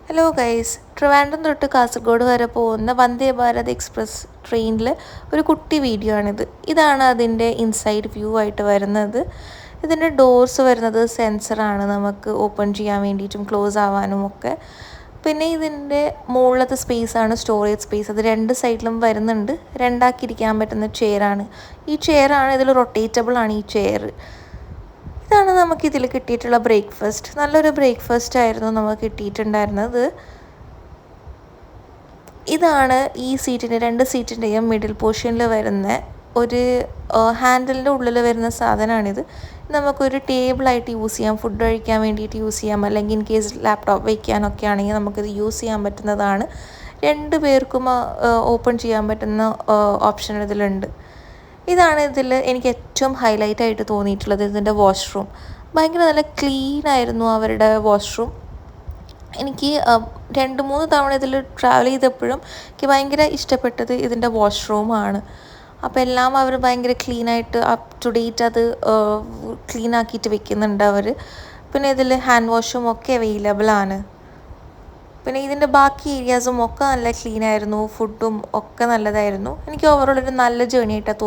Hello guys, Trivandrum തൊട്ട് കാസർഗോഡ് വരെ പോകുന്ന വന്ദേ ഭാരത് എക്സ്പ്രസ് ട്രെയിനിൽ ഒരു കുട്ടി വീഡിയോ ആണിത്. ഇതാണ് അതിൻ്റെ ഇൻസൈഡ് വ്യൂ ആയിട്ട് വരുന്നത്. ഇതിൻ്റെ ഡോർസ് വരുന്നത് സെൻസറാണ്, നമുക്ക് ഓപ്പൺ ചെയ്യാൻ വേണ്ടിയിട്ടും ക്ലോസ് ആവാനും ഒക്കെ. പിന്നെ ഇതിൻ്റെ മുകളിലത്തെ സ്പേസാണ് സ്റ്റോറേജ് സ്പേസ്. അത് രണ്ട് സൈഡിലും വരുന്നുണ്ട്. രണ്ടാക്കിയിരിക്കാൻ പറ്റുന്ന ചെയറാണ്. ഈ ചെയറാണ് ഇതിൽ റൊട്ടേറ്റബിൾ ആണ് ഈ ചെയർ. ഇതാണ് നമുക്കിതിൽ കിട്ടിയിട്ടുള്ള ബ്രേക്ക്ഫാസ്റ്റ്. നല്ലൊരു ബ്രേക്ക്ഫാസ്റ്റ് ആയിരുന്നു നമുക്ക് കിട്ടിയിട്ടുണ്ടായിരുന്നത്. ഇതാണ് ഈ സീറ്റിൻ്റെ രണ്ട് സീറ്റിൻ്റെയും മിഡിൽ പോർഷനിൽ വരുന്ന ഒരു ഹാൻഡിലിൻ്റെ ഉള്ളിൽ വരുന്ന സാധനമാണിത്. നമുക്കൊരു ടേബിളായിട്ട് യൂസ് ചെയ്യാം, ഫുഡ് കഴിക്കാൻ വേണ്ടിയിട്ട് യൂസ് ചെയ്യാം, അല്ലെങ്കിൽ ഇൻ കേസ് ലാപ്ടോപ്പ് വയ്ക്കാനൊക്കെ ആണെങ്കിൽ നമുക്കിത് യൂസ് ചെയ്യാൻ പറ്റുന്നതാണ്. രണ്ട് പേർക്കും ഓപ്പൺ ചെയ്യാൻ പറ്റുന്ന ഓപ്ഷൻ ഇതിലുണ്ട്. ഇതാണ് ഇതിൽ എനിക്ക് ഏറ്റവും ഹൈലൈറ്റ് ആയിട്ട് തോന്നിയിട്ടുള്ളത്. ഇതിൻ്റെ വാഷ്റൂം ഭയങ്കര നല്ല ക്ലീൻ ആയിരുന്നു അവരുടെ വാഷ്റൂം. എനിക്ക് 2-3 തവണ ഇതിൽ ട്രാവൽ ചെയ്തപ്പോഴും എനിക്ക് ഭയങ്കര ഇഷ്ടപ്പെട്ടത് ഇതിൻ്റെ വാഷ്റൂമാണ്. അപ്പോൾ എല്ലാം അവർ ഭയങ്കര ക്ലീനായിട്ട് അപ്പ് ടു ഡേറ്റ് അത് ക്ലീൻ ആക്കിയിട്ട് വെക്കുന്നുണ്ട് അവർ. പിന്നെ ഇതിൽ ഹാൻഡ് വാഷും ഒക്കെ അവൈലബിൾ ആണ്. പിന്നെ ഇതിൻ്റെ ബാക്കി ഏരിയാസും ഒക്കെ നല്ല ക്ലീൻ ആയിരുന്നു. ഫുഡും ഒക്കെ നല്ലതായിരുന്നു. എനിക്ക് ഓവറോൾ ഒരു നല്ല ജേർണി ആയിട്ടാണ് തോന്നുന്നത്.